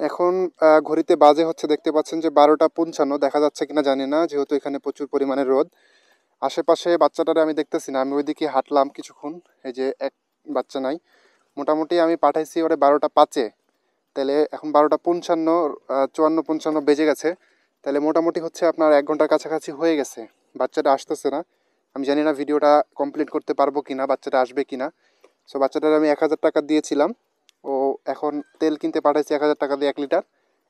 এখন ঘড়িতে বাজে হচ্ছে দেখতে পাচ্ছেন যে 12টা 55 দেখা যাচ্ছে কিনা জানি না, যেহেতু এখানে প্রচুর পরিমাণে রোদ। আশেপাশে বাচ্চাটারে আমি দেখতেছি না, আমি ওইদিকে হাঁটলাম কিছুক্ষণ, এই যে এক বাচ্চা নাই। মোটামুটি আমি পাঠাইছি ওরে 12টা 5-এ, তাহলে এখন 12টা 55, 54-55 বেজে গেছে। তাহলে মোটামুটি হচ্ছে আপনার 1 ঘন্টার কাছাকাছি হয়ে গেছে, বাচ্চাটা আসতেছে না। আমি জানি না ভিডিওটা কমপ্লিট করতে পারবো কিনা, বাচ্চাটা আসবে কিনা। সো বাচ্চাটার আমি 1000 টাকা দিয়েছিলাম, ও এখন তেল কিনতে পাঠাইছি 1000 টাকা দিয়ে 1 লিটার।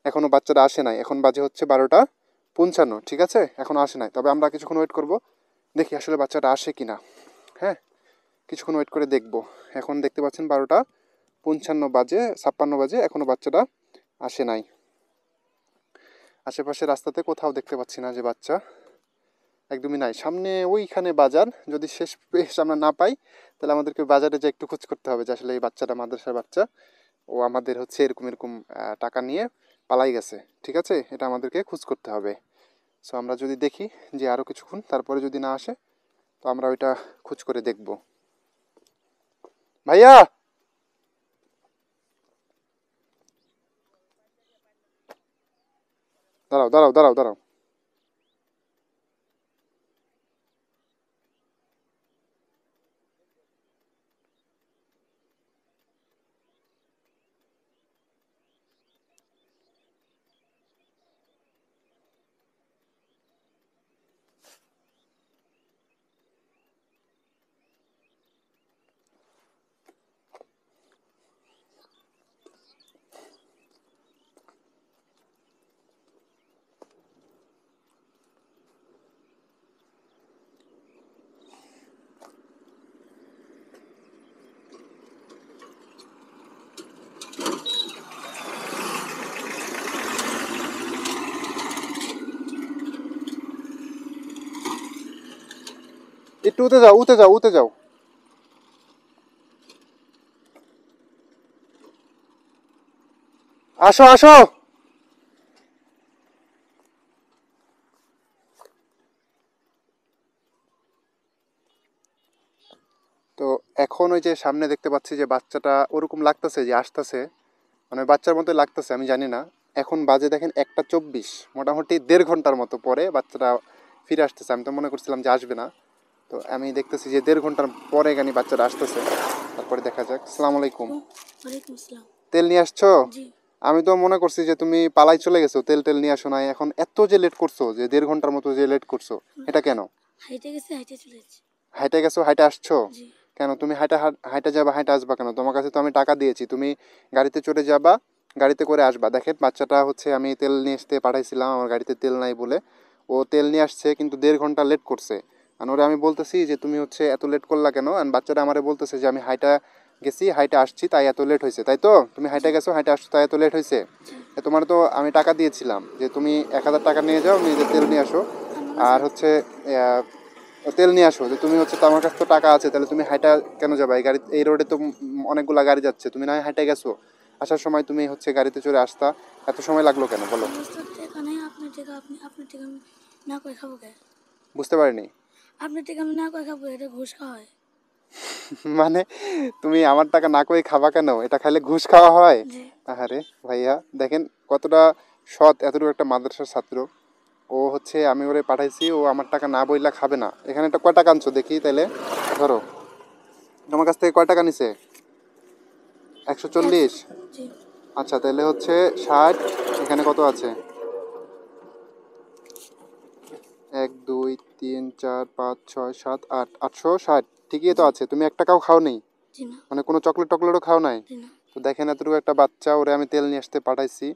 এখনও বাচ্চাটা আসে নাই, এখন বাজে হচ্ছে 12টা 55, ঠিক আছে, এখনও আসে নাই। তবে আমরা কিছুক্ষণ ওয়েট করব, দেখি আসলে বাচ্চাটা আসে কিনা। হ্যাঁ, কিছুক্ষণ ওয়েট করে দেখব। এখন দেখতে পাচ্ছেন 12টা 55 বাজে, 56 বাজে, এখনও বাচ্চাটা আসে নাই। আশেপাশে রাস্তাতে কোথাও দেখতে পাচ্ছি না যে বাচ্চা, একদমই নাই। সামনে ওইখানে বাজার, যদি শেষ পেশ আমরা না পাই তাহলে আমাদেরকে বাজারে যে একটু খোঁজ করতে হবে যে আসলে এই বাচ্চাটা মাদ্রাসার বাচ্চা, ও আমাদের হচ্ছে এরকম এরকম টাকা নিয়ে পালাই গেছে, ঠিক আছে, এটা আমাদেরকে খোঁজ করতে হবে। সো আমরা যদি দেখি যে আরও কিছুক্ষণ তারপরে যদি না আসে, তো আমরা ওইটা খোঁজ করে দেখব। ভাইয়া, দাঁড়াও দাঁড়াও দাঁড়াও দাঁড়াও। একটু উঠে যাও, উঠে যাও, উঠে যাও। আসো আসো। তো এখন ওই যে সামনে দেখতে পাচ্ছি যে বাচ্চাটা ওরকম লাগতেছে যে আসতেছে, মানে বাচ্চার মতো লাগতেছে, আমি জানি না। এখন বাজে দেখেন 1টা 24, মোটামুটি 1.5 ঘন্টার মতো পরে বাচ্চাটা ফিরে আসতেছে। আমি তো মনে করছিলাম যে আসবে না, তো আমি দেখতেছি যে 1.5 ঘন্টার পরে গানি বাচ্চাটা আসতেছে। তারপরে দেখা যাক। আসসালামু আলাইকুম। ওয়ালাইকুম আসসালাম। তেল নিয়ে আসছো? জি। আমি তো মনে করছি যে তুমি পালাই চলে গেছো, তেল টেল নিয়ে আসো নাই। এখন এত যে লেট করছো, যে 1.5 ঘন্টার মতো যে লেট করছো, এটা কেন? হাইটে গেছে, হাইটে চলে যাচ্ছে। হাইটে গেছো, হাইটে আসছো? জি। কেন তুমি হাইটে যাবা, হাইটে আসবা কেন? তোমার কাছে তো আমি টাকা দিয়েছি, তুমি গাড়িতে চড়ে যাবা, গাড়িতে করে আসবা। দেখেন বাচ্চাটা হচ্ছে আমি তেল নিয়ে আসতে পাঠাইছিলাম, আমার গাড়িতে তেল নাই বলে ও তেল নিয়ে আসছে, কিন্তু 1.5 ঘন্টা লেট করছে। আর ওরে আমি বলতেছি যে তুমি হচ্ছে এত লেট করলা কেন, আর বাচ্চাটা আমারে বলতেছে যে আমি হাইটা গেছি, হাইটে আসছি, তাই এত লেট হয়েছে। তাই তো, তুমি হাইটে জি। গেছো, হাইটে আসছো, তাই এত লেট হয়েছে। জি। তোমার তো আমি টাকা দিয়েছিলাম যে তুমি 1000 টাকা নিয়ে যাও, নিজে তেল নিয়ে আসো। আমার আর কাছে হচ্ছে তেল নিয়ে আসো। যে তুমি হচ্ছে তো আমার কাছে তো টাকা আছে, তাহলে তুমি হাইটা কেন যাবে? এই গাড়ি, এই রোডে তো অনেকগুলা গাড়ি যাচ্ছে, তুমি না হয় হাইটে গেছো। আসার সময় তুমি হচ্ছে গাড়িতে চড়ে আসতা, এত সময় লাগলো কেন বলো? আমার কাছে টাকা নেই, আপনার টাকা আপনার টাকা আমি না করে খাবো কে? বুঝতে পারিনি। আপনার টাকা আমি না করে খাবো, এটা ঘুষ খাওয়া হয়। মানে তুমি আমার টাকা না করে খাবা কেন? এটা খাইলে ঘুষ খাওয়া হয়? জি। আহারে ভাইয়া, দেখেন কতটা সৎ, এতটুকু একটা মাদ্রাসার ছাত্র। ও হচ্ছে আমি ওরে পাঠাইছি, ও আমার টাকা না বইলা খাবে না। এখানে একটা কয় টাকা আনছো দেখি তাইলে, ধরো। তোমার কাছ থেকে কয় টাকা নিছে? 140? 100। জি। আচ্ছা, তাহলে হচ্ছে 60। এখানে কত আছে? 1 2 3 4 5 6 7 8, 860। ঠিকই তো জি। আছে। তুমি 1 টাকাও খাও নেই? জি না। মানে কোনো চকলেট টকলেটও খাও নাই? জি না। তো দেখেন এতটুকু একটা বাচ্চা, ওরে আমি তেল নিয়ে আসতে পাঠাইছি,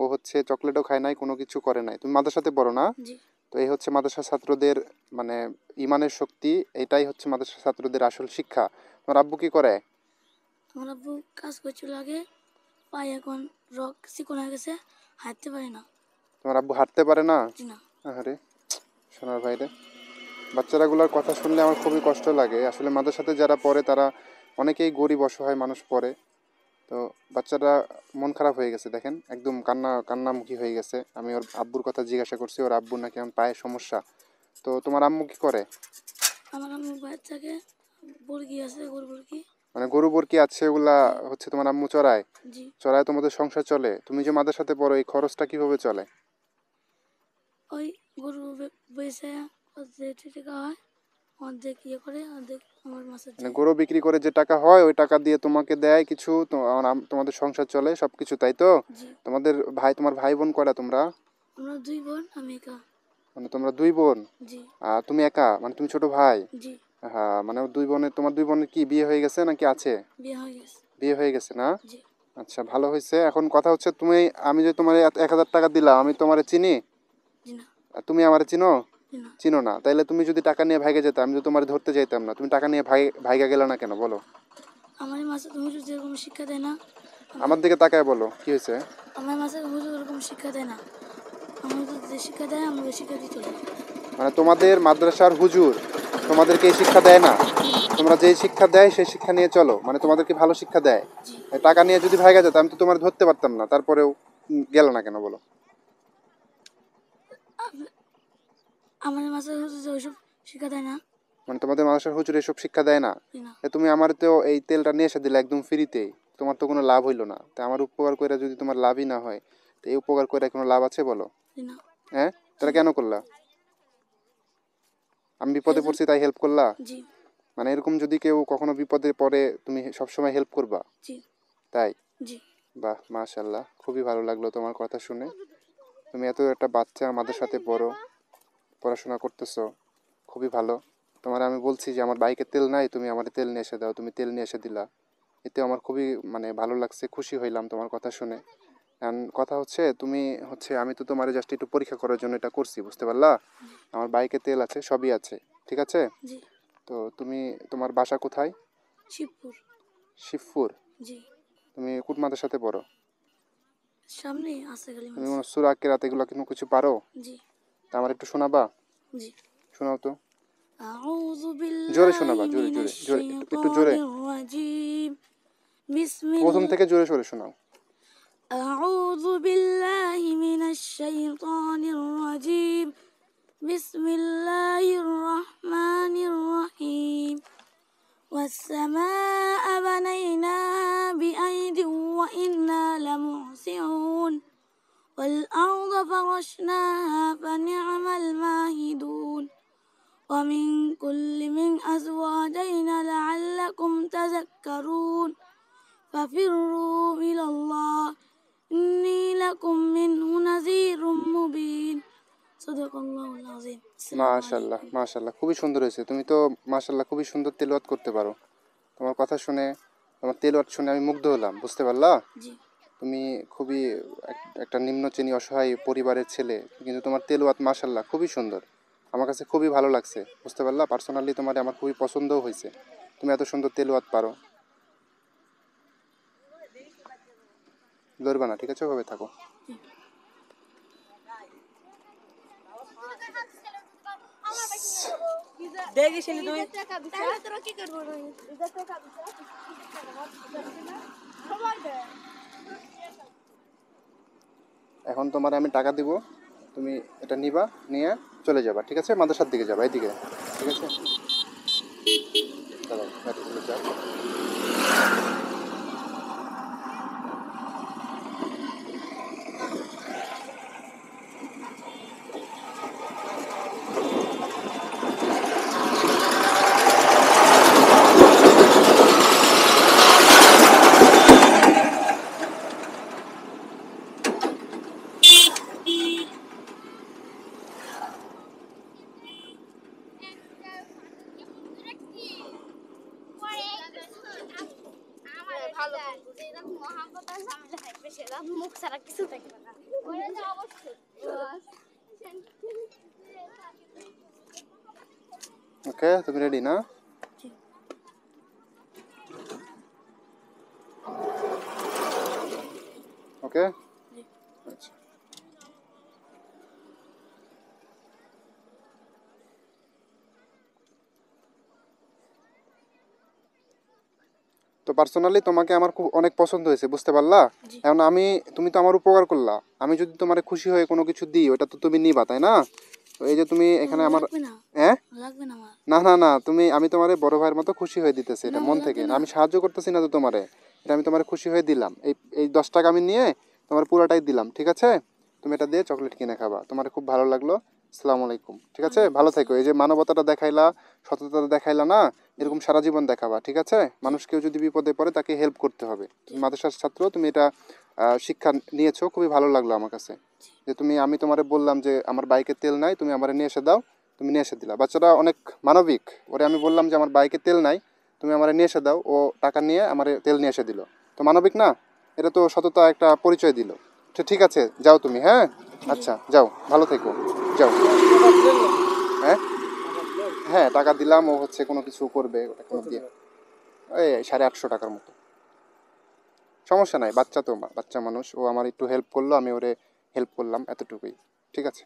ও হচ্ছে চকলেটও খায় নাই, কোনো কিছু করে নাই। তুমি মাদ্রাসাতে পড়ো না? জি। তো এই হচ্ছে মাদ্রাসা ছাত্রদের মানে ইমানের শক্তি, এটাই হচ্ছে মাদ্রাসা ছাত্রদের আসল শিক্ষা। তোমার আব্বু কি করে? আমার আব্বু কাজ করছিল আগে, পায়ে এখন রক চিকন হয়ে গেছে, হাঁটতে পারে না। তোমার আব্বু হাঁটতে পারে না? জি না। আরে সোনার ভাইরে, বাচ্চারাগুলোর কথা শুনলে আমার খুবই কষ্ট লাগে। আসলে মাদ্রাসাতে যারা পড়ে তারা অনেকেই গরিব অসহায় মানুষ পড়ে। তো বাচ্চাটা মন খারাপ হয়ে গেছে, দেখেন একদম কান্নামুখী হয়ে গেছে। আমি ওর আব্বুর কথা জিজ্ঞাসা করছি, ওর আব্বুর নাকি আমার পায়ে সমস্যা। তো তোমার আম্মু কি করে? আমার আম্মু বাচ্চাকে মুরগি আছে, গরু মুরগি। মানে গরু বর কি আছে ওগুলা হচ্ছে তোমার আম্মু চড়ায়? জি চড়ায় তোমাদের সংসার চলে? তুমি যে মাদ্রাসাতে পড়ো এই খরচটা কিভাবে চলে? ওই গরু বেচে অর্ধেক টাকা হয়, অর্ধেক ইয়ে করে, অর্ধেক আমার মাছের মানে যায়। গরু বিক্রি করে যে টাকা হয় ওই টাকা দিয়ে তোমাকে দেয় কিছু, তোমাদের সংসার চলে সব কিছু, তাই তো? জি তোমার ভাই বোন কয়টা তোমরা? আমরা 2 বোন, আমি একা। মানে তোমরা 2 বোন? জি আর তুমি একা, মানে তুমি ছোট ভাই? জি হ্যাঁ, মানে তোমার 2 বোনের কি বিয়ে হয়ে গেছে নাকি আছে? বিয়ে হয়ে গেছে। বিয়ে হয়ে গেছে না? জি আচ্ছা, ভালো হয়েছে। এখন কথা হচ্ছে, আমি যে তোমার 1,000 টাকা দিলাম, আমি তোমারে চিনি? জি না, আর তুমি আমারে চিনো? জি না। চিনো না? তাইলে তুমি যদি টাকা নিয়ে ভাইগে যেতে, আমি তো তোমার ধরতে যাইতাম না, তুমি টাকা নিয়ে ভাইগা গেলে না কেন বলো? আমার মাছের হুজুর যেরকম শিক্ষা দেয় না, আমি আমার দিকে তাকায় বলো কি হয়েছে। আমার মাছের হুজুর ওরকম শিক্ষা দেয় না। আমার হুজুর যে শিক্ষা দেয় আমরা ওই শিক্ষা দিয়ে চলি। মানে তোমাদের মাদ্রাসার হুজুর তোমাদেরকে এই শিক্ষা দেয় না? জি না। তোমরা যেই শিক্ষা দেয় সেই শিক্ষা নিয়ে চলো, মানে জি তোমাদেরকে ভালো শিক্ষা দেয়? জি এই টাকা নিয়ে যদি ভাইগা যেত আমি তো তোমার ধরতে পারতাম না, তারপরেও গেল না কেন বলো? আপ- আমার মাছের হুজুর যে ওইসব শিক্ষা দেয় না। মানে তোমাদের মাদ্রাসার হুজুর এসব শিক্ষা দেয় না? জি না। তুমি আমার তো এই তেলটা নিয়ে এসে দিলে একদম ফ্রিতেই, তোমার তো কোনো লাভ হইলো না। তা আমার উপকার করে যদি তোমার লাভই না হয়, তো এই উপকার করে কোনো লাভ আছে বলো? জি না। হ্যাঁ, জি তাহলে কেন করলা? আমি বিপদে হেজন। পড়ছি তাই হেল্প করলা? জি মানে এরকম যদি কেউ কখনো বিপদে পড়ে তুমি সবসময় হেল্প করবা? জি তাই? জি বাহ, মাশাল্লাহ, খুবই ভালো লাগলো তোমার কথা শুনে। তুমি এত একটা বাচ্চা আমাদের সাথে বড় পড়াশোনা করতেছো, খুবই ভালো। তোমার আমি বলছি যে আমার বাইকে তেল নাই, তুমি আমার তেল নিয়ে এসে দাও, তুমি তেল নিয়ে এসে দিলা। এতে আমার খুবই মানে ভালো লাগছে, খুশি হইলাম তোমার কথা শুনে। কারণ কথা হচ্ছে আমি তো তোমার জাস্ট একটু পরীক্ষা করার জন্য এটা করছি, বুঝতে পারলা? আমার বাইকে তেল আছে, সবই আছে, ঠিক আছে? জি। তো তোমার বাসা কোথায়? শিবপুর। শিবপুর? জি তুমি কোন মাদের সাথে পড়ো? সামনে আছে গালি তুমি মাছ। কোনো সূরা কেরাত এগুলো কোনো কিছু পারো? জি তা আমার একটু শোনাবা? জি। শোনাও তো। أعوذ জোরে بالله শোনাবা, জোরে من জোরে জোরে, একটু الشيطان জোরে। الرجيم. بسم প্রথম الله. থেকে জোরে সরে শোনাও। أعوذ بالله من الشيطان الرجيم. بسم الله الرحمن الرحيم. والسماء بنيناها بأيد وإنا لمحسنون. والأرض فرشناها فنعم الماهدون. ومن كل من أزواجين لعلكم تذكرون. ففروا إلى الله إني لكم منه نذير مبين. صدق الله العظيم. السلام মাশাল্লাহ, عليكم. মাশাল্লাহ, খুবই সুন্দর হয়েছে। তুমি তো মাশাল্লাহ খুবই সুন্দর তেলাওয়াত করতে পারো। তোমার কথা শুনে, তোমার তেলাওয়াত শুনে আমি মুগ্ধ হলাম, বুঝতে পারলা? জি তুমি খুবই একটা নিম্ন শ্রেণী অসহায় পরিবারের ছেলে, কিন্তু তোমার তেলাওয়াত মাশাল্লাহ খুবই সুন্দর। আমার কাছে খুবই ভালো লাগছে, বুঝতে পারলা? পার্সোনালি তোমার আমার খুবই পছন্দও হয়েছে। তুমি এত সুন্দর তেলাওয়াত পারো। লড়বা না, ঠিক আছে? ওভাবে থাকো। জি। দেখিসনি তুই? এখন তোমার আমি টাকা দিব, তুমি এটা নিবা, নিয়ে চলে যাবা, ঠিক আছে? মাদ্রাসার দিকে যাবা, এইদিকে, ঠিক আছে? দাঁড়াও, গাড়িগুলো যাক। মুখ ছাড়া কিছু থাকবে না। ওকে, তুমি রেডি না? জি ওকে, জি। আচ্ছা। তো পার্সোনালি তোমাকে আমার খুব অনেক পছন্দ হয়েছে, বুঝতে পারলা? জি এখন তুমি তো আমার উপকার করলা, আমি যদি তোমার খুশি হয়ে কোনো কিছু দিই ওটা তো তুমি নিবা, তাই না? তো এই যে তুমি এখানে আমার লাগবে না, হ্যাঁ লাগবে না আমার। না না না তুমি আমি তোমারে বড় ভাইয়ের মতো খুশি হয়ে দিতেছি, এটা না, মন লাগবে থেকে না, না। আমি সাহায্য করতেছি না তো তোমারে, এটা আমি তোমারে খুশি হয়ে দিলাম। এই এই 10 টাকা আমি নিয়ে তোমার পুরোটাই দিলাম, ঠিক আছে? তুমি এটা দিয়ে চকলেট কিনে খাবা, তোমার খুব ভালো লাগলো। আসসালামু আলাইকুম, ঠিক আছে? ওয়ালাইকুম ভালো থেকো। আসসালাম। এই যে মানবতাটা দেখাইলা, সততাটা দেখাইলা না, এরকম সারা জীবন দেখাবা, ঠিক আছে? মানুষ কেউ যদি বিপদে পড়ে তাকে হেল্প করতে হবে। তুমি মাদ্রাসার ছাত্র, তুমি এটা শিক্ষা নিয়েছো, খুবই ভালো লাগলো আমার কাছে। যে তুমি, আমি তোমারে বললাম যে আমার বাইকে তেল নাই, তুমি আমারে নিয়ে এসে দাও, তুমি নিয়ে এসে দিলা। বাচ্চাটা অনেক মানবিক, ওরে আমি বললাম যে আমার বাইকে তেল নাই, তুমি আমারে নিয়ে এসে দাও, ও টাকা নিয়ে আমারে তেল নিয়ে এসে দিল। তো মানবিক না? এটা তো সততা একটা পরিচয় দিল। তো ঠিক আছে, যাও তুমি, হ্যাঁ? জি। আচ্ছা, যাও, ভালো থেকো, যাও। হ্যাঁ হ্যাঁ, টাকা দিলাম, ও হচ্ছে কোনো কিছু করবে, ওটা কোনো দিয়ে এই 850 টাকার মতো। সমস্যা নাই, বাচ্চা তো, বাচ্চা মানুষ, ও আমার একটু হেল্প করলো, আমি ওরে হেল্প করলাম, এতটুকুই। ঠিক আছে।